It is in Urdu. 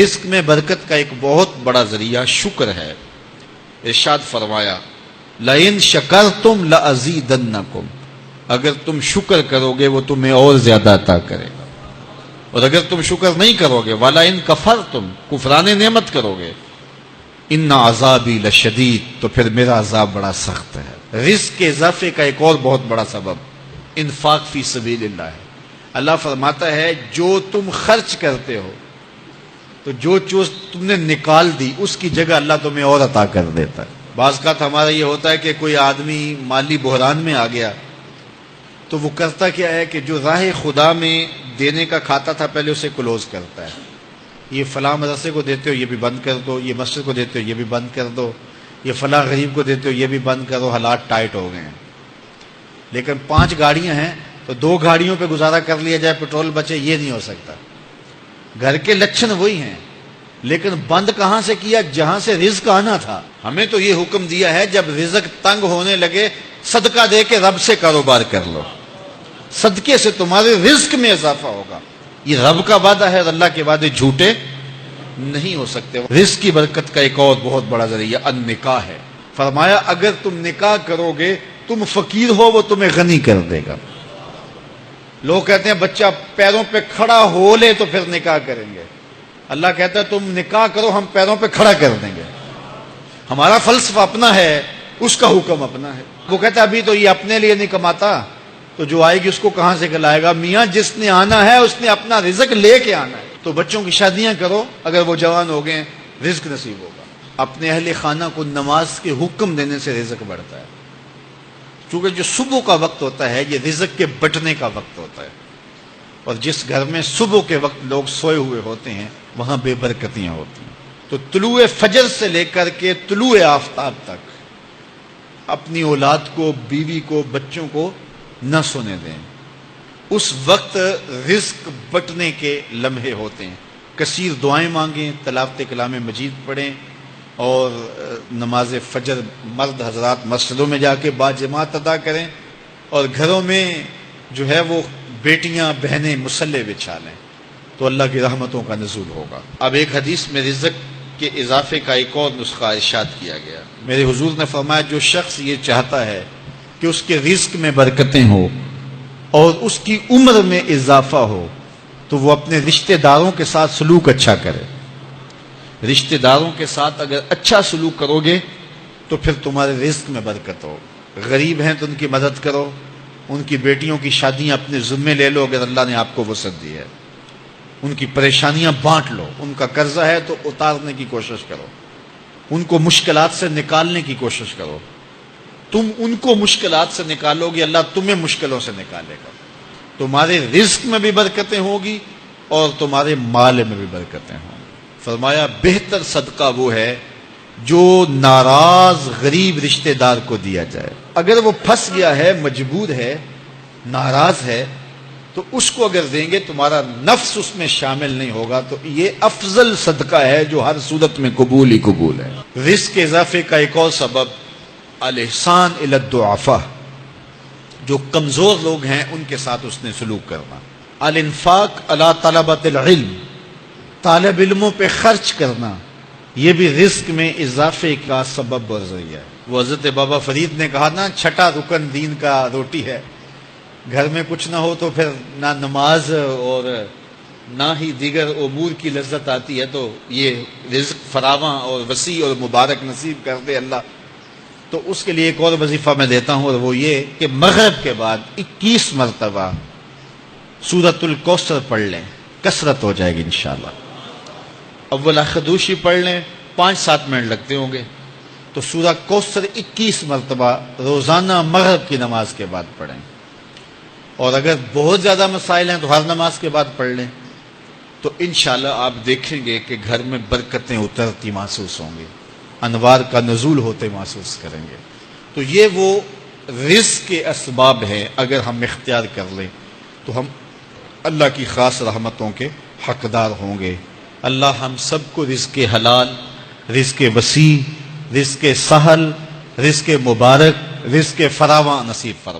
رزق میں برکت کا ایک بہت بڑا ذریعہ شکر ہے۔ ارشاد فرمایا لَإِن شَكَرْتُمْ لَأَزِيدَنَّكُمْ، اگر تم شکر کرو گے وہ تمہیں اور زیادہ عطا کرے گا، اور اگر تم شکر نہیں کرو گے وَلَئِن كَفَرْتُمْ، کفران نعمت کرو گے، إِنَّ عَذَابِي لَشَدِيدٌ، تو پھر میرا عذاب بڑا سخت ہے۔ رزق کے اضافے کا ایک اور بہت بڑا سبب انفاق فی سبیل اللہ ہے۔ اللہ فرماتا ہے جو تم خرچ کرتے ہو تو جو چیز تم نے نکال دی اس کی جگہ اللہ تمہیں اور عطا کر دیتا ہے۔ بعض کا ہمارا یہ ہوتا ہے کہ کوئی آدمی مالی بحران میں آ گیا تو وہ کرتا کیا ہے کہ جو راہ خدا میں دینے کا کھاتا تھا پہلے اسے کلوز کرتا ہے، یہ فلاں مدرسے کو دیتے ہو یہ بھی بند کر دو، یہ مسجد کو دیتے ہو یہ بھی بند کر دو، یہ فلاں غریب کو دیتے ہو یہ بھی بند کرو، حالات ٹائٹ ہو گئے ہیں۔ لیکن 5 گاڑیاں ہیں تو 2 گاڑیوں پہ گزارا کر لیا جائے، پیٹرول بچے، یہ نہیں ہو سکتا۔ گھر کے لچھن وہی ہیں لیکن بند کہاں سے کیا؟ جہاں سے رزق آنا تھا۔ ہمیں تو یہ حکم دیا ہے جب رزق تنگ ہونے لگے صدقہ دے کے رب سے کاروبار کر لو، صدقے سے تمہارے رزق میں اضافہ ہوگا۔ یہ رب کا وعدہ ہے اور اللہ کے وعدے جھوٹے نہیں ہو سکتے۔ رزق کی برکت کا ایک اور بہت بڑا ذریعہ النکاح ہے۔ فرمایا اگر تم نکاح کرو گے تم فقیر ہو وہ تمہیں غنی کر دے گا۔ لوگ کہتے ہیں بچہ پیروں پہ کھڑا ہو لے تو پھر نکاح کریں گے، اللہ کہتا ہے تم نکاح کرو ہم پیروں پہ کھڑا کر دیں گے۔ ہمارا فلسفہ اپنا ہے، اس کا حکم اپنا ہے۔ وہ کہتا ہے ابھی تو یہ اپنے لیے نہیں کماتا تو جو آئے گی اس کو کہاں سے کھلائے گا؟ میاں جس نے آنا ہے اس نے اپنا رزق لے کے آنا ہے۔ تو بچوں کی شادیاں کرو، اگر وہ جوان ہو گئے رزق نصیب ہوگا۔ اپنے اہل خانہ کو نماز کے حکم دینے سے رزق بڑھتا ہے، کیونکہ جو صبح کا وقت ہوتا ہے یہ رزق کے بٹنے کا وقت ہوتا ہے، اور جس گھر میں صبح کے وقت لوگ سوئے ہوئے ہوتے ہیں وہاں بے برکتیاں ہوتی ہیں۔ تو طلوع فجر سے لے کر کے طلوع آفتاب تک اپنی اولاد کو، بیوی کو، بچوں کو نہ سونے دیں۔ اس وقت رزق بٹنے کے لمحے ہوتے ہیں۔ کثیر دعائیں مانگیں، تلاوت کلام مجید پڑھیں، اور نماز فجر مرد حضرات مسجدوں میں جا کے باجماعت ادا کریں، اور گھروں میں جو ہے وہ بیٹیاں بہنیں مصلے بچھا لیں تو اللہ کی رحمتوں کا نزول ہوگا۔ اب ایک حدیث میں رزق کے اضافے کا ایک اور نسخہ ارشاد کیا گیا۔ میرے حضور نے فرمایا جو شخص یہ چاہتا ہے کہ اس کے رزق میں برکتیں ہو اور اس کی عمر میں اضافہ ہو تو وہ اپنے رشتہ داروں کے ساتھ سلوک اچھا کرے۔ رشتہ داروں کے ساتھ اگر اچھا سلوک کرو گے تو پھر تمہارے رزق میں برکت ہو۔ غریب ہیں تو ان کی مدد کرو، ان کی بیٹیوں کی شادیاں اپنے ذمے لے لو اگر اللہ نے آپ کو وسعت دی ہے، ان کی پریشانیاں بانٹ لو، ان کا قرضہ ہے تو اتارنے کی کوشش کرو، ان کو مشکلات سے نکالنے کی کوشش کرو۔ تم ان کو مشکلات سے نکالو گے اللہ تمہیں مشکلوں سے نکالے گا۔ تمہارے رزق میں بھی برکتیں ہوگی اور تمہارے مال میں بھی برکتیں ہوں گی۔ فرمایا بہتر صدقہ وہ ہے جو ناراض غریب رشتہ دار کو دیا جائے۔ اگر وہ پھنس گیا ہے، مجبور ہے، ناراض ہے، تو اس کو اگر دیں گے تمہارا نفس اس میں شامل نہیں ہوگا، تو یہ افضل صدقہ ہے جو ہر صورت میں قبول ہی قبول ہے۔ رزق کے اضافے کا ایک اور سبب الاحسان الی الضعفاء، جو کمزور لوگ ہیں ان کے ساتھ اس نے سلوک کرنا۔ الانفاق علی طلبۃ العلم، طالب علموں پہ خرچ کرنا، یہ بھی رزق میں اضافے کا سبب اور ذریعہ ہے۔ وہ حضرت بابا فرید نے کہا نا 6واں رکن دین کا روٹی ہے۔ گھر میں کچھ نہ ہو تو پھر نہ نماز اور نہ ہی دیگر امور کی لذت آتی ہے، تو یہ رزق فراواں اور وسیع اور مبارک نصیب کر دے اللہ۔ تو اس کے لیے ایک اور وظیفہ میں دیتا ہوں، اور وہ یہ کہ مغرب کے بعد 21 مرتبہ سورۃ الکوثر پڑھ لیں، کثرت ہو جائے گی انشاءاللہ۔ اول خدوشی پڑھ لیں، 5-7 منٹ لگتے ہوں گے، تو سورہ کوثر 21 مرتبہ روزانہ مغرب کی نماز کے بعد پڑھیں، اور اگر بہت زیادہ مسائل ہیں تو ہر نماز کے بعد پڑھ لیں، تو انشاءاللہ آپ دیکھیں گے کہ گھر میں برکتیں اترتی محسوس ہوں گی، انوار کا نزول ہوتے محسوس کریں گے۔ تو یہ وہ رزق کے اسباب ہیں، اگر ہم اختیار کر لیں تو ہم اللہ کی خاص رحمتوں کے حقدار ہوں گے۔ اللہ ہم سب کو رزق حلال، رزق وسیع، رزق سہل، رزق مبارک، رزق فراواں نصیب فرمائے۔